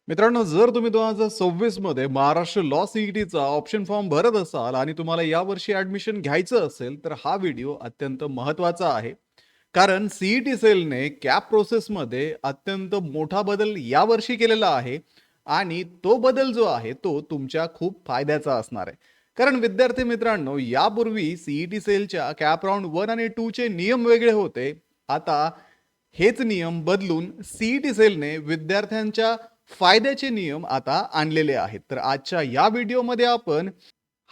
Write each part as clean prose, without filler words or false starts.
मित्रांनो, जर तुम्ही 2026 मध्ये महाराष्ट्र लॉ सीईटीचा ऑप्शन फॉर्म भरत असाल आणि तुम्हाला यावर्षी ॲडमिशन घ्यायचं असेल, तर हा व्हिडिओ अत्यंत महत्त्वाचा आहे. कारण सीईटी सेलने कॅप प्रोसेसमध्ये अत्यंत मोठा बदल यावर्षी केलेला आहे आणि तो बदल जो आहे तो तुमच्या खूप फायद्याचा असणार आहे. कारण विद्यार्थी मित्रांनो, यापूर्वी सीईटी सेलच्या कॅप राउंड 1 आणि 2 चे नियम वेगळे होते. आता हेच नियम बदलून सीईटी सेलने विद्यार्थ्यांच्या फायद्याचे नियम आता आणलेले आहेत. तर आजच्या या व्हिडिओमध्ये आपण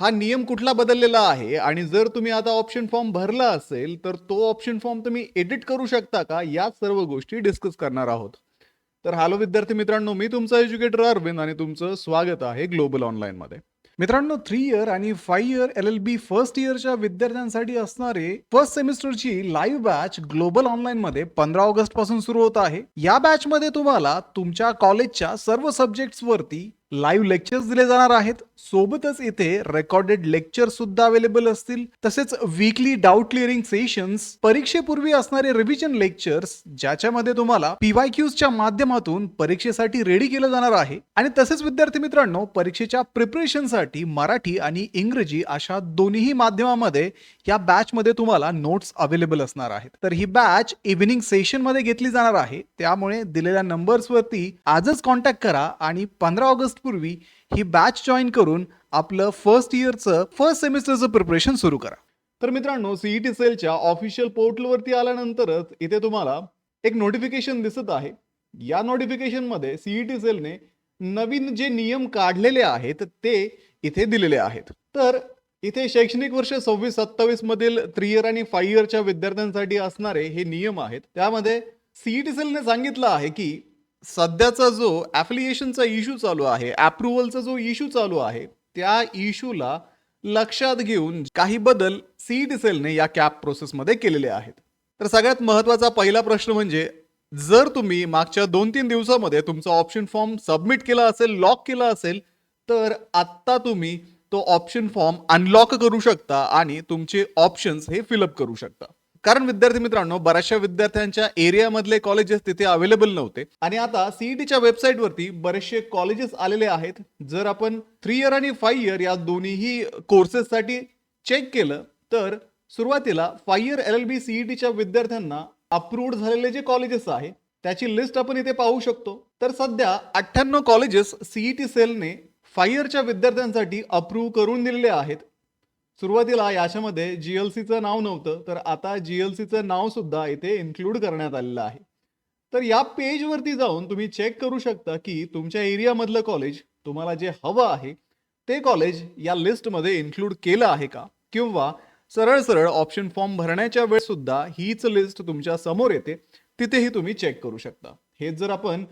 हा नियम कुठला बदललेला आहे आणि जर तुम्ही आता ऑप्शन फॉर्म भरला असेल तर तो ऑप्शन फॉर्म तुम्ही एडिट करू शकता का, या सर्व गोष्टी डिस्कस करणार आहोत. तर हॅलो विद्यार्थी मित्रांनो, मी तुमचा एज्युकेटर अरविंद आणि तुमचं स्वागत आहे ग्लोबल ऑनलाईन मध्ये. मित्रांनो, 3 इयर आणि 5 इयर LLB फर्स्ट इयरच्या विद्यार्थ्यांसाठी असणारे फर्स्ट सेमिस्टरची लाईव्ह बॅच ग्लोबल ऑनलाईन मध्ये 15 ऑगस्ट पासून सुरू होत आहे. या बॅच मध्ये तुम्हाला तुमच्या कॉलेजच्या सर्व सब्जेक्ट्स वरती लाईव्ह लेक्चर्स दिले जाणार आहेत. सोबतच इथे रेकॉर्डेड लेक्चर सुद्धा अवेलेबल असतील. तसेच वीकली डाऊट क्लिअरिंग सेशन्स, परीक्षेपूर्वी असणारे रिव्हिजन लेक्चर्स ज्याच्यामध्ये तुम्हाला PYQच्या माध्यमातून परीक्षेसाठी रेडी केलं जाणार आहे. आणि तसेच विद्यार्थी मित्रांनो, परीक्षेच्या प्रिपरेशनसाठी मराठी आणि इंग्रजी अशा दोन्ही माध्यमामध्ये या बॅच मध्ये तुम्हाला नोट्स अवेलेबल असणार आहेत. तर ही बॅच इव्हिनिंग सेशन मध्ये घेतली जाणार आहे. त्यामुळे दिलेल्या नंबर्स वरती आजच कॉन्टॅक्ट करा आणि 15 ऑगस्ट पूर्वी ही बॅच जॉईन करून आपलं फर्स्ट सेमिस्टरचं प्रिपरेशन सुरू करा. तर मित्रांनो, सीईटी सेलच्या ऑफिशियल पोर्टलवरती आल्यानंतरच इथे तुम्हाला एक नोटिफिकेशन दिसत आहे. या नोटिफिकेशन मध्ये सीईटी सेलने नवीन जे नियम काढलेले आहेत ते इथे दिलेले आहेत. तर इथे शैक्षणिक वर्ष 26-27 मधील 3 इयर आणि 5 इयरच्या विद्यार्थ्यांसाठी असणारे हे नियम आहेत. त्यामध्ये सीईटी सेलने सांगितलं आहे की सध्याचा जो ॲफिलिएशनचा इश्यू चालू आहे, अप्रुव्हलचा जो इश्यू चालू आहे, त्या इश्यूला लक्षात घेऊन काही बदल सीईटी सेलने या कॅप प्रोसेसमध्ये केलेले आहेत. तर सगळ्यात महत्त्वाचा पहिला प्रश्न म्हणजे, जर तुम्ही मागच्या 2-3 दिवसामध्ये तुमचा ऑप्शन फॉर्म सबमिट केला असेल, लॉक केला असेल, तर आत्ता तुम्ही तो ऑप्शन फॉर्म अनलॉक करू शकता आणि तुमचे ऑप्शन्स हे फिलअप करू शकता. कारण विद्यार्थी मित्रांनो, बऱ्याचशा विद्यार्थ्यांच्या एरियामधले कॉलेजेस तिथे अवेलेबल नव्हते आणि आता सीईटीच्या वेबसाईटवरती बरेचसे कॉलेजेस आलेले आहेत. जर आपण 3 इयर आणि 5 इयर या दोन्हीही कोर्सेससाठी चेक केलं तर सुरुवातीला 5 इयर LLB सीईटीच्या विद्यार्थ्यांना अप्रूव्ड झालेले जे कॉलेजेस आहे त्याची लिस्ट आपण इथे पाहू शकतो. तर सध्या 98 कॉलेजेस सीईटी सेलने 5 इयरच्या विद्यार्थ्यांसाठी अप्रूव्ह करून दिलेले आहेत. सुरुवातीला याच्यामध्ये GLCचं नाव नव्हतं, तर आता GLCचं नाव सुद्धा इथे इन्क्लूड करण्यात आलेलं आहे. तर या पेजवरती जाऊन तुम्ही चेक करू शकता की तुमच्या एरियामधलं कॉलेज तुम्हाला जे हवं आहे ते कॉलेज या लिस्टमध्ये इन्क्लूड केलं आहे का, किंवा सरळ सरळ ऑप्शन फॉर्म भरण्याच्या वेळेस सुद्धा हीच लिस्ट तुमच्या समोर येते, तिथेही तुम्ही चेक करू शकता. हे जर आपण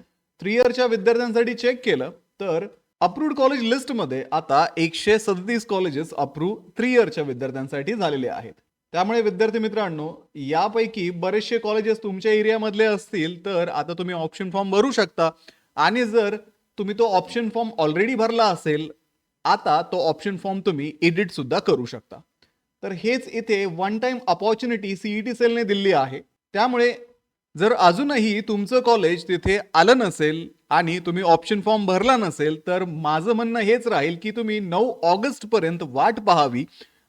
3 इयरच्या विद्यार्थ्यांसाठी चेक केलं तर अप्रूव्ड कॉलेज लिस्टमध्ये आता 137 कॉलेजेस अप्रूव्ह 3 इयरच्या विद्यार्थ्यांसाठी झालेले आहेत. त्यामुळे विद्यार्थी मित्रांनो, यापैकी बरेचसे कॉलेजेस तुमच्या एरियामधले असतील तर आता तुम्ही ऑप्शन फॉर्म भरू शकता. आणि जर तुम्ही तो ऑप्शन फॉर्म ऑलरेडी भरला असेल, आता तो ऑप्शन फॉर्म तुम्ही एडिट सुद्धा करू शकता. तर हेच इथे वन टाइम अपॉर्च्युनिटी सीईटी सेलने दिली आहे. त्यामुळे जर अजूनही तुमचं कॉलेज तिथे आलं नसेल आणि तुम्ही ऑप्शन फॉर्म भरला नसेल, तर माझं म्हणणं हेच राहील की तुम्ही 9 ऑगस्ट पर्यंत वाट पाहावी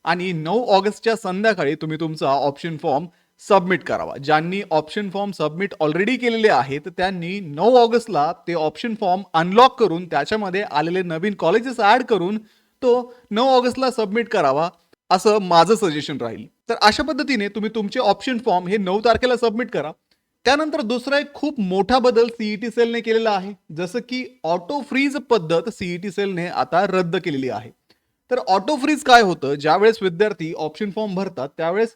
आणि 9 ऑगस्टच्या संध्याकाळी तुम्ही तुमचा ऑप्शन फॉर्म सबमिट करावा. ज्यांनी ऑप्शन फॉर्म सबमिट ऑलरेडी केलेले आहेत त्यांनी 9 ऑगस्टला ते ऑप्शन फॉर्म अनलॉक करून त्याच्यामध्ये आलेले नवीन कॉलेजेस ऍड करून तो 9 ऑगस्टला सबमिट करावा, असं माझं सजेशन राहील. तर अशा पद्धतीने तुम्ही तुमचे ऑप्शन फॉर्म हे 9 तारखेला सबमिट करा. त्यानंतर दुसरा एक खूप मोठा बदल सीईटी सेलने केलेला आहे, जसं की ऑटो फ्रीज पद्धत सीईटी सेलने आता रद्द केलेली आहे. तर ऑटो फ्रीज काय होतं, ज्यावेळेस विद्यार्थी ऑप्शन फॉर्म भरतात त्यावेळेस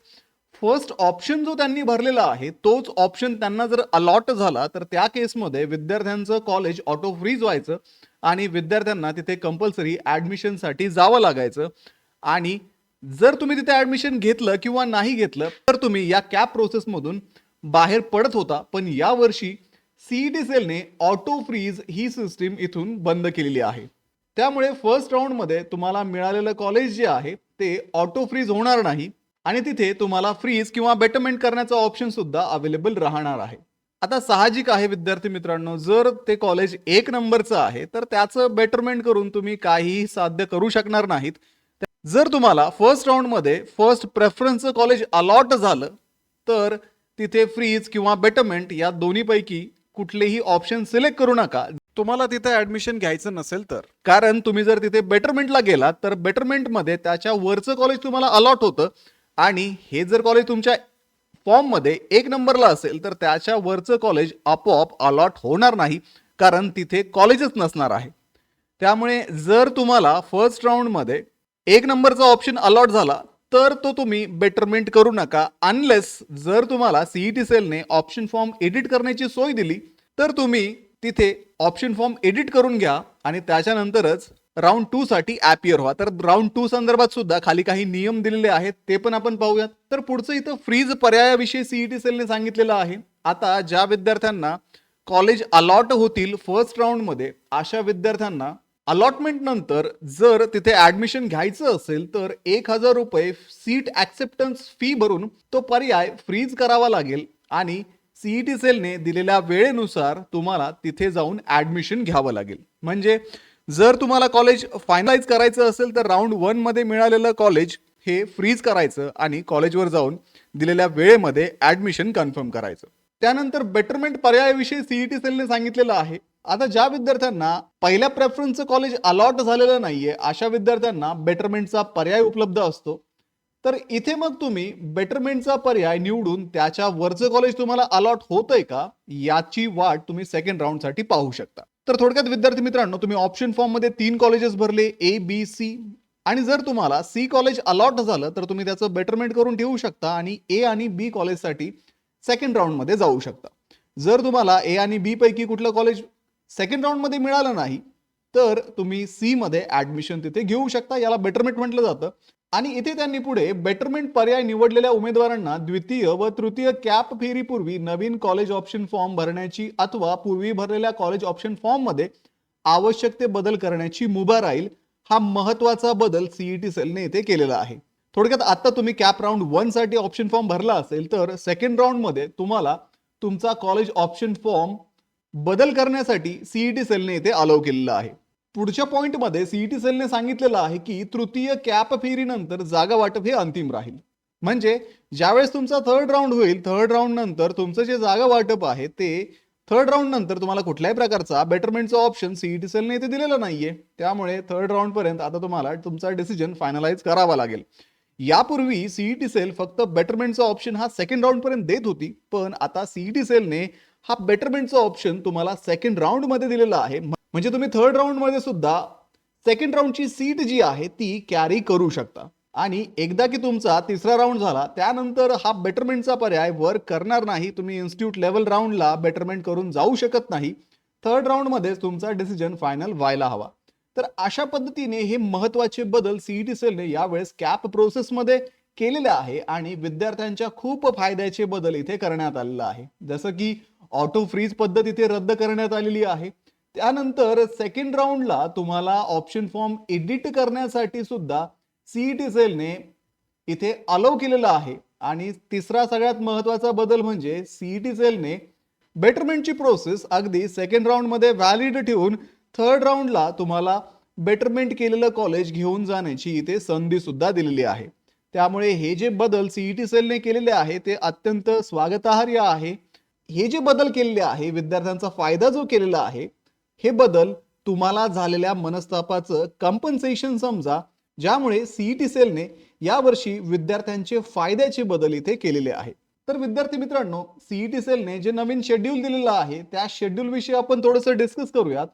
फर्स्ट ऑप्शन जो त्यांनी भरलेला आहे तोच ऑप्शन त्यांना जर अलॉट झाला तर त्या केसमध्ये विद्यार्थ्यांचं कॉलेज ऑटो फ्रीज व्हायचं आणि विद्यार्थ्यांना तिथे कंपल्सरी ॲडमिशनसाठी जावं लागायचं. आणि जर तुम्ही तिथे ॲडमिशन घेतलं किंवा नाही घेतलं तर तुम्ही या कॅप प्रोसेसमधून बाहेर पडत होता. पण यावर्षी सीईटी सेलने ऑटो फ्रीज ही सिस्टीम इथून बंद केलेली आहे. त्यामुळे फर्स्ट राऊंडमध्ये तुम्हाला मिळालेलं कॉलेज जे आहे ते ऑटो फ्रीज होणार नाही आणि तिथे तुम्हाला फ्रीज किंवा बेटरमेंट करण्याचा ऑप्शन सुद्धा अवेलेबल राहणार आहे. आता साहजिक आहे विद्यार्थी मित्रांनो, जर ते कॉलेज एक नंबरचं आहे, तर त्याचं बेटरमेंट करून तुम्ही काहीही साध्य करू शकणार नाहीत. जर तुम्हाला फर्स्ट राउंडमध्ये फर्स्ट प्रेफरन्सचं कॉलेज अलॉट झालं, तर तिथे फ्रीज किंवा बेटरमेंट या दोन्हीपैकी कुठलेही ऑप्शन सिलेक्ट करू नका. तुम्हाला तिथे ऍडमिशन घ्यायचं नसेल तर. कारण तुम्ही जर तिथे बेटरमेंटला गेलात, तर बेटरमेंटमध्ये त्याच्या वरचं कॉलेज तुम्हाला अलॉट होतं आणि हे जर कॉलेज तुमच्या फॉर्ममध्ये एक नंबरला असेल, तर त्याच्या वरचं कॉलेज आपोआप अलॉट होणार नाही, कारण तिथे कॉलेजच नसणार आहे. त्यामुळे जर तुम्हाला फर्स्ट राऊंडमध्ये एक नंबरचा ऑप्शन अलॉट झाला, तर तो तुम्ही बेटरमेंट करू नका. अनलेस जर तुम्हाला सीईटी सेलने ऑप्शन फॉर्म एडिट करण्याची सोय दिली, तर तुम्ही तिथे ऑप्शन फॉर्म एडिट करून घ्या आणि त्याच्यानंतरच राऊंड 2 साठी ॲपियर व्हा. तर राऊंड 2 संदर्भात सुद्धा खाली काही नियम दिलेले आहेत, ते पण आपण पाहूयात. तर पुढचं इथं फ्रीज पर्यायाविषयी सीईटी सेलने सांगितलेलं आहे. आता ज्या विद्यार्थ्यांना कॉलेज अलॉट होतील फर्स्ट राऊंडमध्ये, अशा विद्यार्थ्यांना अलॉटमेंट नंतर जर तिथे ऍडमिशन घ्यायचं असेल, तर ₹1000 सीट ऍक्सेप्टन्स फी भरून तो पर्याय फ्रीज करावा लागेल आणि सीईटी सेलने दिलेल्या वेळेनुसार तुम्हाला तिथे जाऊन ऍडमिशन घ्यावं लागेल. म्हणजे जर तुम्हाला कॉलेज फायनलाइज करायचं असेल, तर राऊंड 1 मध्ये मिळालेलं कॉलेज हे फ्रीज करायचं आणि कॉलेजवर जाऊन दिलेल्या वेळेमध्ये ऍडमिशन कन्फर्म करायचं. त्यानंतर बेटरमेंट पर्यायाविषयी सीईटी सेलने सांगितलेलं आहे. आता ज्या विद्यार्थ्यांना पहिल्या प्रेफरन्सचं कॉलेज अलॉट झालेलं नाहीये, अशा विद्यार्थ्यांना बेटरमेंटचा पर्याय उपलब्ध असतो. तर इथे मग तुम्ही बेटरमेंटचा पर्याय निवडून त्याच्या वरचं कॉलेज तुम्हाला अलॉट होतंय का, याची वाट तुम्ही सेकंड राऊंडसाठी पाहू शकता. तर थोडक्यात विद्यार्थी मित्रांनो, तुम्ही ऑप्शन फॉर्म मध्ये 3 कॉलेजेस भरले, ए बी सी, आणि जर तुम्हाला सी कॉलेज अलॉट झालं, तर तुम्ही त्याचं बेटरमेंट करून ठेवू शकता आणि ए आणि बी कॉलेजसाठी सेकंड राऊंडमध्ये जाऊ शकता. जर तुम्हाला ए आणि बी पैकी कुठलं कॉलेज सेकंड राऊंडमध्ये मिळालं नाही, तर तुम्ही सी मध्ये ऍडमिशन तिथे घेऊ शकता. याला बेटरमेंट म्हटलं जातं. आणि इथे त्यांनी पुढे बेटरमेंट पर्याय निवडलेल्या उमेदवारांना द्वितीय व तृतीय कॅप फेरीपूर्वी नवीन कॉलेज ऑप्शन फॉर्म भरण्याची अथवा पूर्वी भरलेल्या कॉलेज ऑप्शन फॉर्म मध्ये आवश्यक ते बदल करण्याची मुभा राहील. हा महत्वाचा बदल सीईटी सेलने इथे केलेला आहे. थोडक्यात आता तुम्ही कॅप राऊंड 1 साठी ऑप्शन फॉर्म भरला असेल, तर सेकंड राऊंड मध्ये तुम्हाला तुमचा कॉलेज ऑप्शन फॉर्म बदल करण्यासाठी सीईटी सेलने इथे अलाउ केलेला आहे. पुढच्या पॉइंटमध्ये सीईटी सेलने सांगितलेलं आहे की तृतीय कॅप फेरीनंतर जागा वाटप हे अंतिम राहील. म्हणजे ज्यावेळेस तुमचा थर्ड राऊंड होईल, थर्ड राऊंड नंतर तुमचं जे जागा वाटप आहे, ते थर्ड राऊंड नंतर तुम्हाला कुठल्याही प्रकारचा बेटरमेंटचा ऑप्शन सीईटी सेलने इथे दिलेला नाहीये. त्यामुळे थर्ड राऊंड पर्यंत आता तुम्हाला तुमचा डिसिजन फायनलाइज करावा लागेल. यापूर्वी सीईटी सेल फक्त बेटरमेंटचा ऑप्शन हा सेकंड राऊंड पर्यंत देत होती, पण आता सीईटी सेलने हा बेटरमेंटचा ऑप्शन तुम्हाला सेकंड राऊंड मध्ये दिलेला आहे. म्हणजे तुम्ही थर्ड राऊंड मध्ये सुद्धा सेकंड राऊंडची सीट जी आहे ती कॅरी करू शकता. आणि एकदा की तुमचा तिसरा राऊंड झाला, त्यानंतर हा बेटरमेंटचा पर्याय वर्क करणार नाही. तुम्ही इन्स्टिट्यूट लेवल राऊंडला बेटरमेंट करून जाऊ शकत नाही. थर्ड राऊंड मध्ये तुमचा डिसिजन फायनल व्हायला हवा. तर अशा पद्धतीने हे महत्वाचे बदल सीईटी सेलने यावेळेस कॅप प्रोसेसमध्ये केलेले आहे आणि विद्यार्थ्यांच्या खूप फायद्याचे बदल इथे करण्यात आलेला आहे. जसं की ऑटो फ्रीज पद्धत इथे रद्द करण्यात आलेली आहे. त्यानंतर सेकंड राऊंडला तुम्हाला ऑप्शन फॉर्म एडिट करण्यासाठी सुद्धा सीईटी सेलने इथे अलाउ केलेला आहे. आणि तिसरा सगळ्यात महत्वाचा बदल म्हणजे सीईटी सेलने बेटरमेंटची प्रोसेस अगदी सेकंड राऊंड मध्ये व्हॅलिड ठेवून थर्ड राऊंडला तुम्हाला बेटरमेंट केलेलं कॉलेज घेऊन जाण्याची इथे संधी सुद्धा दिलेली आहे. त्यामुळे हे जे बदल सीईटी सेलने केलेले आहे ते अत्यंत स्वागतार्ह आहे. हे जे बदल केलेले आहे, विद्यार्थ्यांचा फायदा जो केलेला आहे, हे बदल तुम्हाला झालेल्या मनस्तापाचं कंपन्सेशन समजा, ज्यामुळे सीईटी सेलने यावर्षी विद्यार्थ्यांचे फायद्याचे बदल इथे केलेले आहे. तर विद्यार्थी मित्रांनो, सीईटी सेलने जे नवीन शेड्यूल दिलेलं आहे, त्या शेड्यूल विषयी आपण थोडंसं डिस्कस करूयात.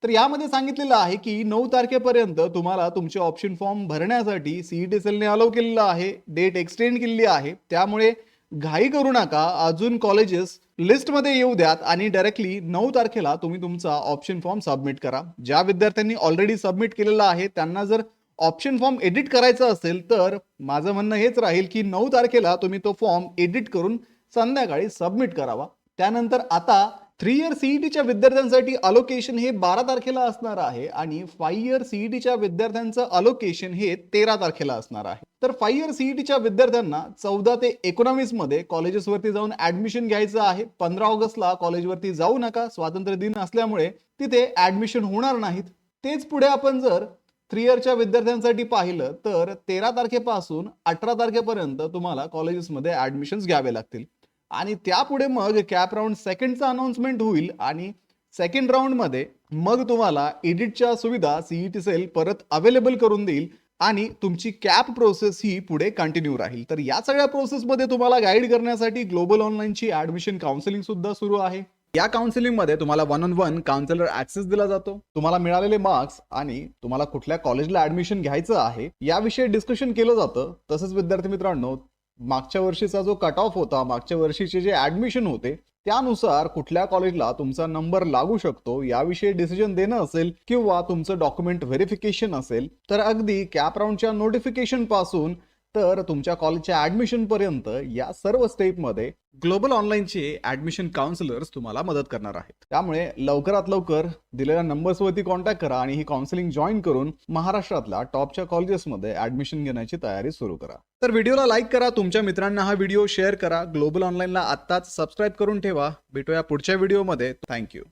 तर यामध्ये सांगितलेलं आहे की 9 तारखेपर्यंत तुम्हाला तुमचे ऑप्शन फॉर्म भरण्यासाठी सीईटी सेलने अलाउ केलेलं आहे. डेट एक्सटेंड केलेली आहे. त्यामुळे घाई करू नका. अजून कॉलेजेस लिस्टमध्ये येऊ द्यात आणि डायरेक्टली 9 तारखेला तुम्ही तुमचा ऑप्शन फॉर्म सबमिट करा. ज्या विद्यार्थ्यांनी ऑलरेडी सबमिट केलेला आहे, त्यांना जर ऑप्शन फॉर्म एडिट करायचा असेल, तर माझं म्हणणं हेच राहील की 9 तारखेला तुम्ही तो फॉर्म एडिट करून संध्याकाळी सबमिट करावा. त्यानंतर आता 3 इयर सीईटीच्या विद्यार्थ्यांसाठी अलोकेशन हे 12 तारखेला असणार आहे आणि 5 इयर सीईटीच्या विद्यार्थ्यांचं अलोकेशन हे 13 तारखेला असणार आहे. तर 5 इयर सीईटीच्या विद्यार्थ्यांना 14 ते 19 मध्ये कॉलेजेसवरती जाऊन ऍडमिशन घ्यायचं आहे. 15 ऑगस्टला कॉलेजवरती जाऊ नका, स्वातंत्र्य दिन असल्यामुळे तिथे ऍडमिशन होणार नाहीत. तेच पुढे आपण जर 3 इयरच्या विद्यार्थ्यांसाठी पाहिलं तर 13 तारखेपासून 18 तारखेपर्यंत तुम्हाला कॉलेजेसमध्ये ऍडमिशन्स घ्यावे लागतील आणि त्यापुढे मग कॅप राऊंड सेकंडचा अनाउन्समेंट होईल आणि सेकंड राऊंड मध्ये मग तुम्हाला एडिटच्या सुविधा सीईटी सेल परत अवेलेबल करून देईल आणि तुमची कॅप प्रोसेस ही पुढे कंटिन्यू राहील. तर या सगळ्या प्रोसेसमध्ये तुम्हाला गाईड करण्यासाठी ग्लोबल ऑनलाईनची ऍडमिशन काउन्सिलिंग सुद्धा सुरू आहे. या काउन्सिलिंग मध्ये तुम्हाला 1-on-1 काउन्सिलर ऍक्सेस दिला जातो. तुम्हाला मिळालेले मार्क्स आणि तुम्हाला कुठल्या कॉलेजला ऍडमिशन घ्यायचं आहे याविषयी डिस्कशन केलं जातं. तसंच विद्यार्थी मित्रांनो, मागच्या वर्षीचा जो कट ऑफ होता, मागच्या वर्षीचे जे ऍडमिशन होते त्यानुसार कुठल्या कॉलेजला तुमचा नंबर लागू शकतो याविषयी डिसिजन देणं असेल किंवा तुमचं डॉक्युमेंट व्हेरिफिकेशन असेल, तर अगदी कॅप राऊंडच्या नोटिफिकेशन पासून तर तुमच्या कॉलेजच्या ऍडमिशन पर्यंत या सर्व स्टेपमध्ये ग्लोबल ऑनलाईनचे ऍडमिशन काउन्सिलर्स तुम्हाला मदत करणार आहेत. त्यामुळे लवकरात लवकर दिलेल्या नंबर्सवरती कॉन्टॅक्ट करा आणि ही काउन्सिलिंग जॉईन करून महाराष्ट्रातल्या टॉपच्या कॉलेजेसमध्ये ऍडमिशन घेण्याची तयारी सुरू करा. तर व्हिडिओला लाईक करा, तुमच्या मित्रांना हा व्हिडिओ शेअर करा, ग्लोबल ऑनलाईनला आत्ताच सबस्क्राईब करून ठेवा. भेटूया पुढच्या व्हिडिओमध्ये. थँक्यू.